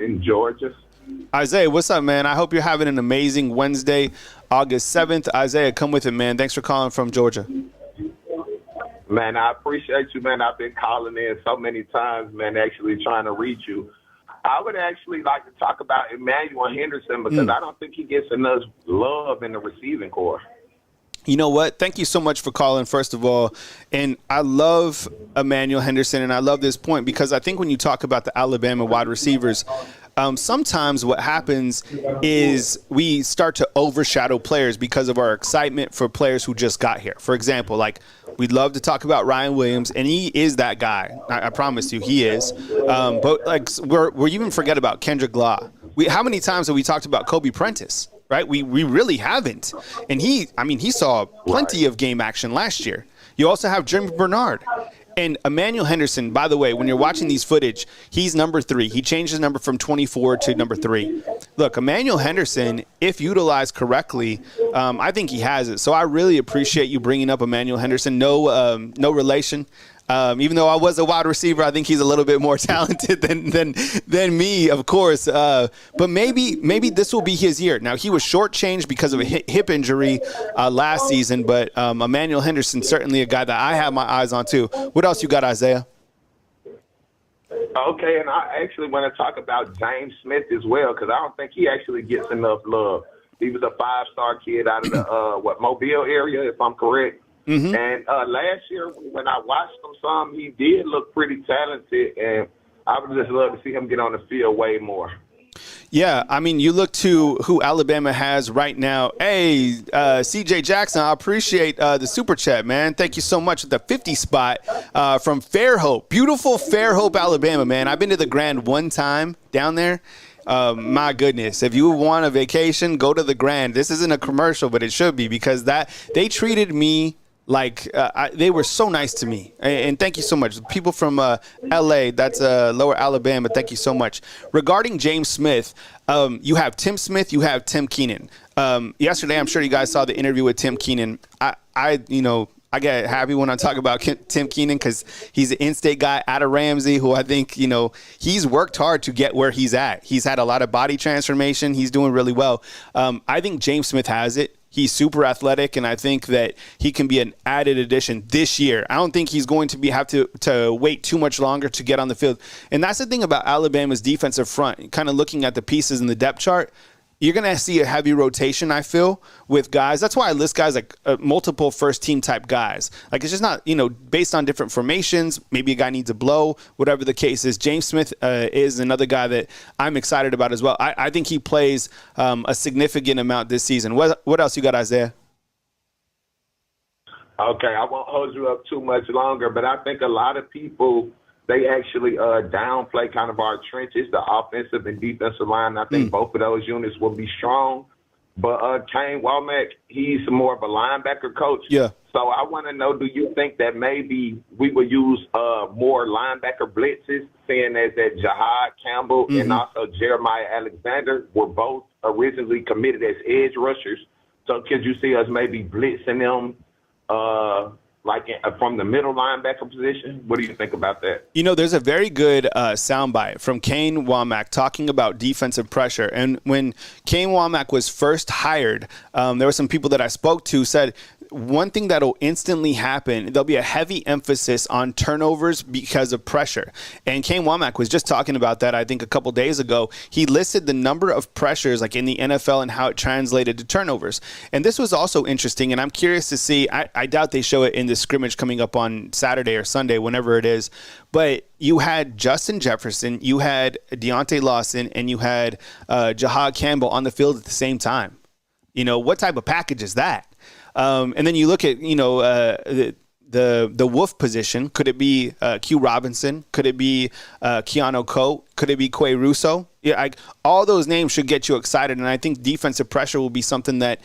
in Georgia. Isaiah, what's up, man? I hope you're having an amazing Wednesday, August 7th. Isaiah, come with it, man. Thanks for calling from Georgia. Man, I appreciate you, man. I've been calling in so many times, man, actually trying to reach you. I would actually like to talk about Emmanuel Henderson because I don't think he gets enough love in the receiving corps. You know what? Thank you so much for calling, first of all. And I love Emmanuel Henderson, and I love this point because I think when you talk about the Alabama wide receivers, sometimes what happens is we start to overshadow players because of our excitement for players who just got here. For example, like we'd love to talk about Ryan Williams, and he is that guy. I promise you, he is. But like we're even forget about Kendrick Law. How many times have we talked about Kobe Prentice? Right? We really haven't. And he saw plenty of game action last year. You also have Jimmy Bernard. And Emmanuel Henderson, by the way, when you're watching these footage, he's number 3. He changed his number from 24 to number 3. Look, Emmanuel Henderson, if utilized correctly, I think he has it. So I really appreciate you bringing up Emmanuel Henderson. No relation. Even though I was a wide receiver, I think he's a little bit more talented than me, of course. But maybe this will be his year. Now, he was shortchanged because of a hip injury last season, but Emmanuel Henderson, certainly a guy that I have my eyes on too. What else you got, Isaiah? Okay, and I actually want to talk about James Smith as well because I don't think he actually gets enough love. He was a 5-star kid out of the Mobile area, if I'm correct. Mm-hmm. And last year, when I watched him some, he did look pretty talented, and I would just love to see him get on the field way more. Yeah, I mean, you look to who Alabama has right now. Hey, C.J. Jackson, I appreciate the super chat, man. Thank you so much. The 50 spot from Fairhope. Beautiful Fairhope, Alabama, man. I've been to the Grand one time down there. My goodness, if you want a vacation, go to the Grand. This isn't a commercial, but it should be because they treated me like they were so nice to me. And thank you so much. People from L.A., that's Lower Alabama, thank you so much. Regarding James Smith, you have Tim Smith, you have Tim Keenan. Yesterday, I'm sure you guys saw the interview with Tim Keenan. I get happy when I talk about Tim Keenan because he's an in-state guy out of Ramsey who I think, he's worked hard to get where he's at. He's had a lot of body transformation. He's doing really well. I think James Smith has it. He's super athletic, and I think that he can be an added addition this year. I don't think he's going to have to wait too much longer to get on the field. And that's the thing about Alabama's defensive front, kind of looking at the pieces in the depth chart. You're going to see a heavy rotation, I feel, with guys. That's why I list guys like multiple first-team type guys. Like, it's just not, based on different formations. Maybe a guy needs a blow, whatever the case is. James Smith is another guy that I'm excited about as well. I think he plays a significant amount this season. What else you got, Isaiah? Okay, I won't hold you up too much longer, but I think a lot of people – they actually downplay kind of our trenches, the offensive and defensive line. I think both of those units will be strong. But Kane Womack, he's more of a linebacker coach. Yeah. So I want to know, do you think that maybe we will use more linebacker blitzes, seeing as that Jahad Campbell and also Jeremiah Alexander were both originally committed as edge rushers? So could you see us maybe blitzing them from the middle linebacker position? What do you think about that? There's a very good soundbite from Kane Womack talking about defensive pressure. And when Kane Womack was first hired, there were some people that I spoke to said one thing that'll instantly happen, there'll be a heavy emphasis on turnovers because of pressure. And Kane Womack was just talking about that, I think, a couple days ago. He listed the number of pressures like in the NFL and how it translated to turnovers. And this was also interesting, and I'm curious to see, I doubt they show it in the scrimmage coming up on Saturday or Sunday, whenever it is. But you had Justin Jefferson, you had Deontay Lawson, and you had Jahad Campbell on the field at the same time. What type of package is that? And then you look at, the wolf position. Could it be Q Robinson? Could it be Keanu Coe? Could it be Quay Russo? Yeah, all those names should get you excited, and I think defensive pressure will be something that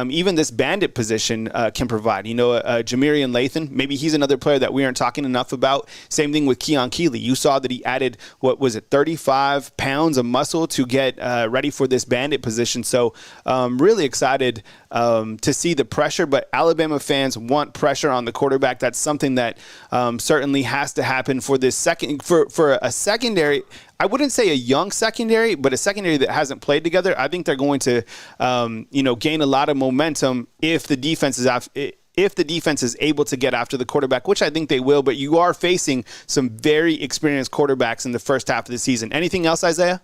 even this bandit position can provide. Jamarian Lathan, maybe he's another player that we aren't talking enough about. Same thing with Keon Keeley. You saw that he added, 35 pounds of muscle to get ready for this bandit position. So really excited to see the pressure, but Alabama fans want pressure on the quarterback. That's something that certainly has to happen for this for a secondary I wouldn't say a young secondary, but a secondary that hasn't played together. I think they're going to, gain a lot of momentum if the defense is able to get after the quarterback, which I think they will. But you are facing some very experienced quarterbacks in the first half of the season. Anything else, Isaiah?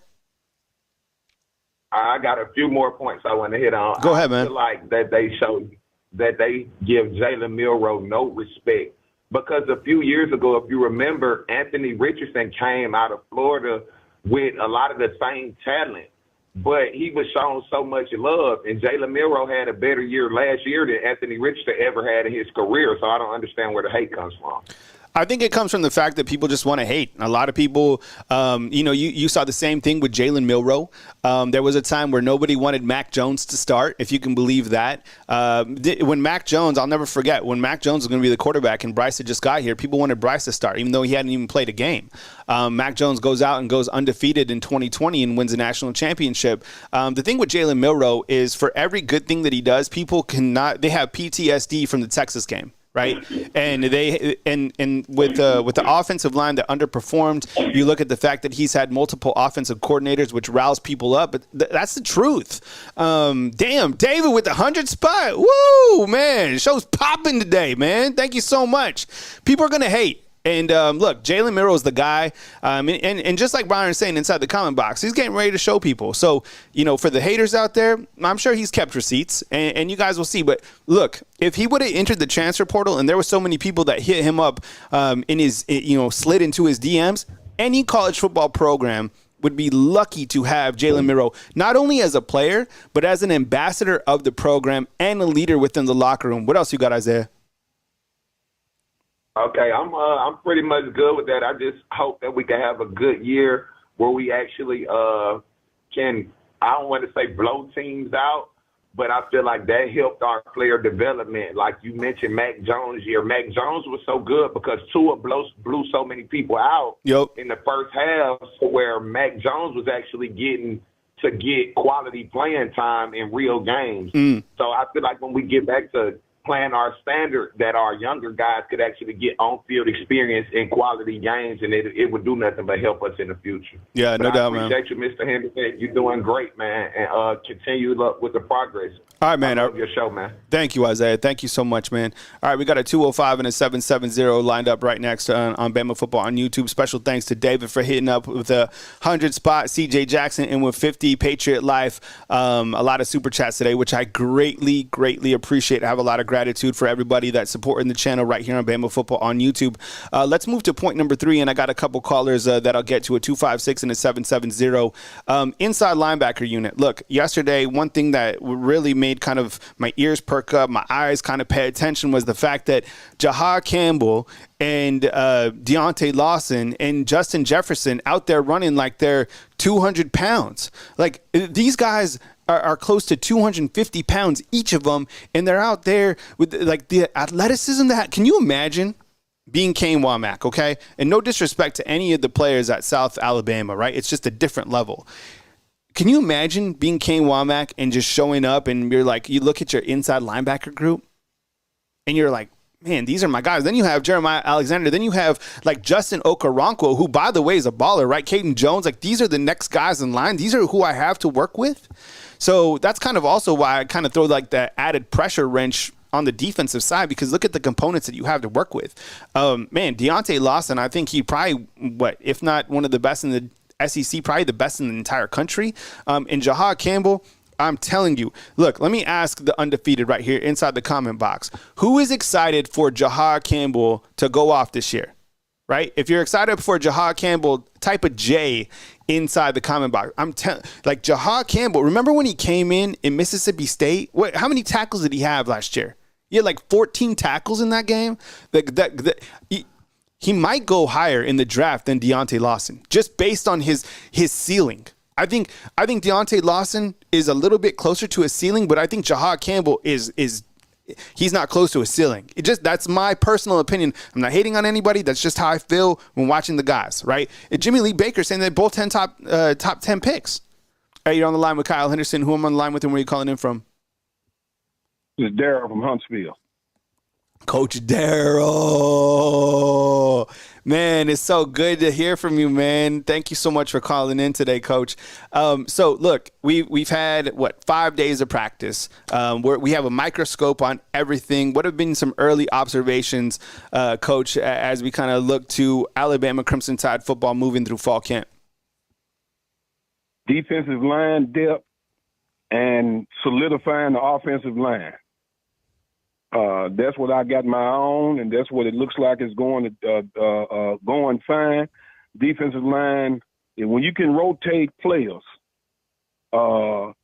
I got a few more points I want to hit on. Go ahead, man. I feel like that they showed that they give Jalen Milroe no respect because a few years ago, if you remember, Anthony Richardson came out of Florida with a lot of the same talent, but he was shown so much love, and Jalen Milroe had a better year last year than Anthony Richardson ever had in his career, so I don't understand where the hate comes from. I think it comes from the fact that people just want to hate. A lot of people, you saw the same thing with Jalen Milroe. There was a time where nobody wanted Mac Jones to start, if you can believe that. When Mac Jones, I'll never forget, when Mac Jones was going to be the quarterback and Bryce had just got here, people wanted Bryce to start, even though he hadn't even played a game. Mac Jones goes out and goes undefeated in 2020 and wins a national championship. The thing with Jalen Milroe is for every good thing that he does, people they have PTSD from the Texas game. Right. And with the offensive line that underperformed, you look at the fact that he's had multiple offensive coordinators, which riles people up. But that's the truth. Damn, David with the 100 spot. Woo, man. Show's popping today, man. Thank you so much. People are going to hate. And look, Jalen Milroe is the guy. And just like Byron's saying inside the comment box, he's getting ready to show people. So, for the haters out there, I'm sure he's kept receipts and you guys will see. But look, if he would have entered the transfer portal and there were so many people that hit him up in his, slid into his DMs, any college football program would be lucky to have Jalen Milroe, not only as a player, but as an ambassador of the program and a leader within the locker room. What else you got, Isaiah? Okay, I'm pretty much good with that. I just hope that we can have a good year where we actually can, I don't want to say blow teams out, but I feel like that helped our player development. Like you mentioned Mac Jones' year. Mac Jones was so good because Tua blew so many people out in the first half, where Mac Jones was actually getting to get quality playing time in real games. So I feel like when we get back to playing our standard, that our younger guys could actually get on-field experience in quality games, and it would do nothing but help us in the future. Yeah, no doubt, man. I appreciate you, Mr. Henderson. You're doing great, man, and continue with the progress. All right, man. I love your show, man. Thank you, Isaiah. Thank you so much, man. All right, we got a 205 and a 770 lined up right next on Bama Football on YouTube. Special thanks to David for hitting up with a 100 spot, CJ Jackson in with 50, Patriot Life. A lot of super chats today, which I greatly, greatly appreciate. I have a lot of gratitude for everybody that's supporting the channel right here on Bama Football on YouTube. Let's move to point number 3, and I got a couple callers that I'll get to, a 256 and a 770. Inside linebacker unit. Look, yesterday, one thing that really made kind of my ears perk up, my eyes kind of pay attention, was the fact that Jahad Campbell and Deontay Lawson and Justin Jefferson out there running like they're 200 pounds. Like, these guys are close to 250 pounds, each of them, and they're out there with like the athleticism that, can you imagine being Kane Womack, okay? And no disrespect to any of the players at South Alabama, right? It's just a different level. Can you imagine being Kane Womack and just showing up and you're like, you look at your inside linebacker group and you're like, man, these are my guys. Then you have Jeremiah Alexander. Then you have like Justin Okoronkwo, who, by the way, is a baller, right? Caden Jones. Like, these are the next guys in line. These are who I have to work with. So that's kind of also why I kind of throw like that added pressure wrench on the defensive side, because look at the components that you have to work with. Man, Deontay Lawson, I think he probably, if not one of the best in the SEC, probably the best in the entire country. And Jahad Campbell, I'm telling you, look, let me ask the undefeated right here inside the comment box. Who is excited for Jahad Campbell to go off this year? Right? If you're excited for Jahad Campbell, type a J inside the comment box. Like Jahad Campbell, remember when he came in Mississippi State? How many tackles did he have last year? He had like 14 tackles in that game. He might go higher in the draft than Deontay Lawson, just based on his ceiling. I think Deontay Lawson is a little bit closer to a ceiling, but I think Jahad Campbell he's not close to a ceiling. That's my personal opinion. I'm not hating on anybody. That's just how I feel when watching the guys, right? And Jimmy Lee Baker saying they're both top 10 picks. Hey, you're on the line with Kyle Henderson. Who am I on the line with and where are you calling in from? This is Daryl from Huntsville. Coach Darryl. Man, it's so good to hear from you, man. Thank you so much for calling in today, Coach. So, look, we've had, 5 days of practice. We have a microscope on everything. What have been some early observations, Coach, as we kind of look to Alabama Crimson Tide football moving through fall camp? Defensive line depth and solidifying the offensive line. That's what I got my own, and that's what it looks like it's going fine. Defensive line, and when you can rotate players, and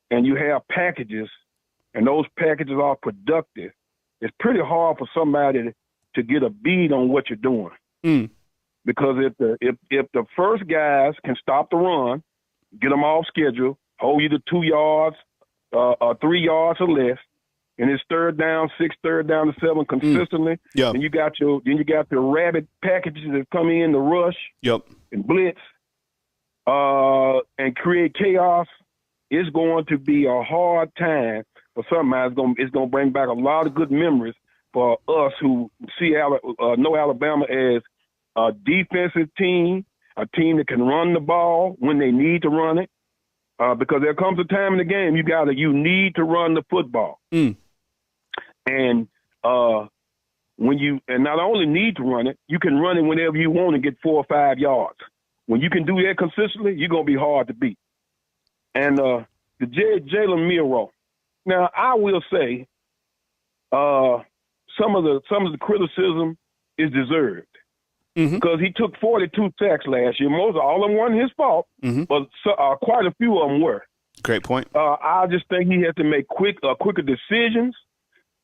you have packages, and those packages are productive, it's pretty hard for somebody to get a bead on what you're doing. Because if the first guys can stop the run, get them off schedule, hold you to 2 yards, 3 yards or less, and it's 3rd down, 6, 3rd down to 7 consistently. Yeah. Then you got your rabbit packages that come in to rush and blitz and create chaos. It's going to be a hard time for somebody. It's going to bring back a lot of good memories for us who know Alabama as a defensive team, a team that can run the ball when they need to run it. Because there comes a time in the game you need to run the football. And when you not only need to run it, you can run it whenever you want and get 4 or 5 yards. When you can do that consistently, you're gonna be hard to beat. And the Jalen Milroe. Now I will say, some of the criticism is deserved because he took 42 sacks last year. Most all of them weren't his fault, but quite a few of them were. Great point. I just think he has to make quicker decisions.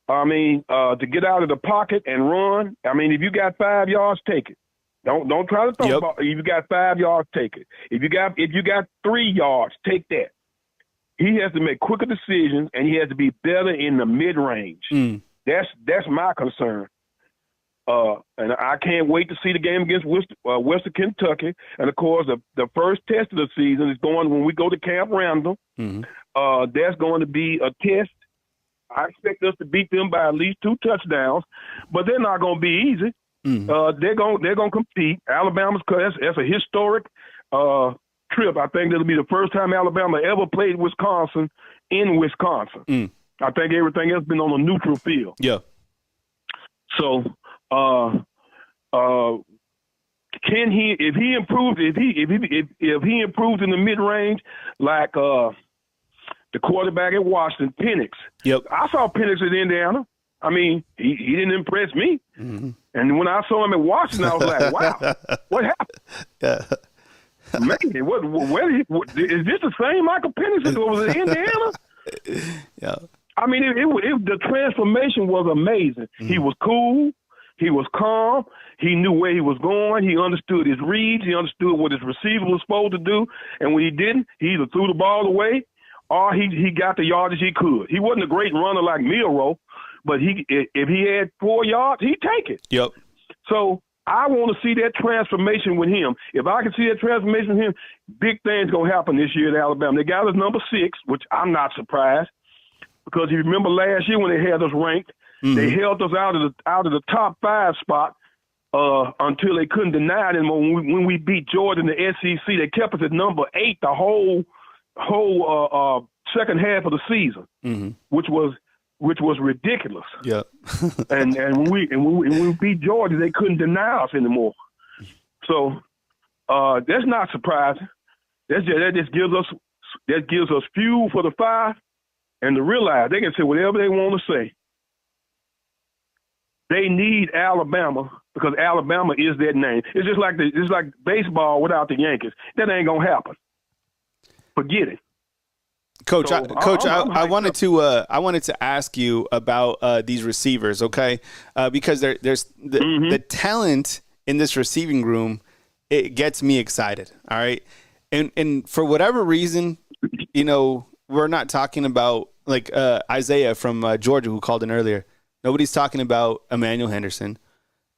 To get out of the pocket and run. If you got 5 yards, take it. Don't try to throw the ball. If you got 5 yards, take it. If you got 3 yards, take that. He has to make quicker decisions, and he has to be better in the mid-range. That's my concern. And I can't wait to see the game against Western Kentucky. And of course, the first test of the season is going when we go to Camp Randall. That's going to be a test. I expect us to beat them by at least 2 touchdowns, but they're not going to be easy. They're going to compete. Alabama's that's a historic trip. I think that'll be the first time Alabama ever played Wisconsin in Wisconsin. I think everything else been on a neutral field. Yeah. So, can he? If he improves, if he improves in the mid range, like the quarterback at Washington, Penix. I saw Penix at Indiana. He didn't impress me. And when I saw him at Washington, I was like, wow, what happened? Man, is this the same Michael Penix that was in Indiana? The transformation was amazing. He was cool. He was calm. He knew where he was going. He understood his reads. He understood what his receiver was supposed to do. And when he didn't, he either threw the ball away or he got the yardage he could. He wasn't a great runner like Milroe, but if he had 4 yards, he'd take it. So I want to see that transformation with him. If I can see that transformation with him, big things going to happen this year at Alabama. They got us number 6, which I'm not surprised because you remember last year when they had us ranked, they held us out of the top 5 spot until they couldn't deny it. And when we beat Georgia in the SEC, they kept us at number 8 the whole second half of the season, which was ridiculous. and when we beat Georgia, they couldn't deny us anymore. So that's not surprising. That just gives us fuel for the fire, and to realize they can say whatever they want to say. They need Alabama because Alabama is that name. It's just like baseball without the Yankees. That ain't gonna happen. Forget it. Coach, I wanted to ask you about these receivers, okay? Because there's the talent in this receiving room. It gets me excited. All right, and for whatever reason, we're not talking about like Isaiah from Georgia who called in earlier. Nobody's talking about Emmanuel Henderson.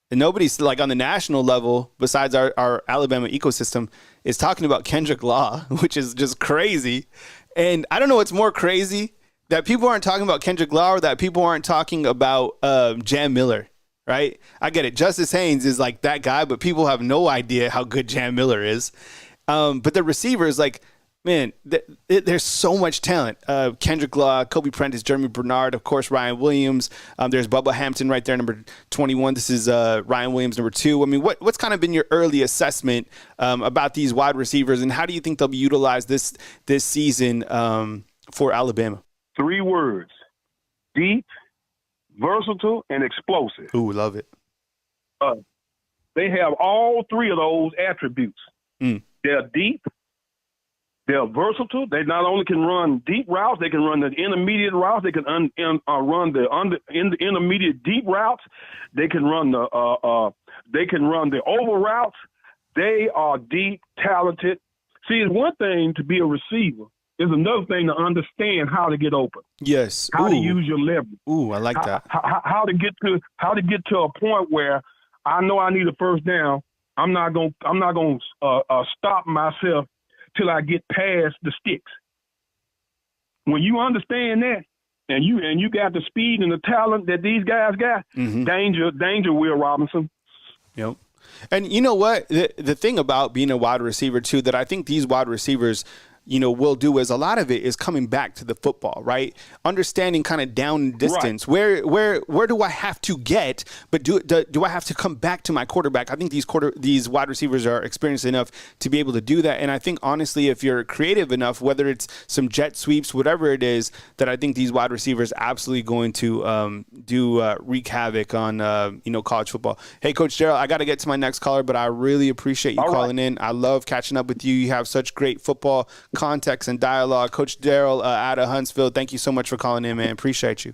And nobody's like on the national level, besides our Alabama ecosystem, is talking about Kendrick Law, which is just crazy. And I don't know what's more crazy that people aren't talking about Kendrick Lamar, that people aren't talking about Jam Miller, right? I get it. Justice Haynes is like that guy, but people have no idea how good Jam Miller is. But the receivers, like, man, there's so much talent. Kendrick Law, Kobe Prentice, Jeremy Bernard, of course, Ryan Williams. There's Bubba Hampton right there, number 21. This is Ryan Williams, number 2. I mean, what's kind of been your early assessment about these wide receivers, and how do you think they'll be utilized this season for Alabama? 3 words: deep, versatile, and explosive. Ooh, love it. They have all 3 of those attributes. They're deep. They're versatile. They not only can run deep routes, they can run the intermediate routes. They can run the intermediate deep routes. They can run the over routes. They are deep, talented. See, it's one thing to be a receiver. It's another thing to understand how to get open. Yes. How to use your leverage. Ooh, I like that. How to get to a point where I know I need a first down. I'm not gonna stop myself till I get past the sticks. When you understand that, and you got the speed and the talent that these guys got, danger, Will Robinson. Yep. And you know what? The thing about being a wide receiver, too, that I think these wide receivers, will do is a lot of it is coming back to the football, right? Understanding kind of down and distance. Right. Where do I have to get, but do I have to come back to my quarterback? I think these wide receivers are experienced enough to be able to do that. And I think, honestly, if you're creative enough, whether it's some jet sweeps, whatever it is, that I think these wide receivers absolutely going to wreak havoc on, college football. Hey, Coach Darrell, I got to get to my next caller, but I really appreciate you calling in. I love catching up with you. You have such great football context and dialogue. Coach Darrell out of Huntsville, thank you so much for calling in, man. Appreciate you.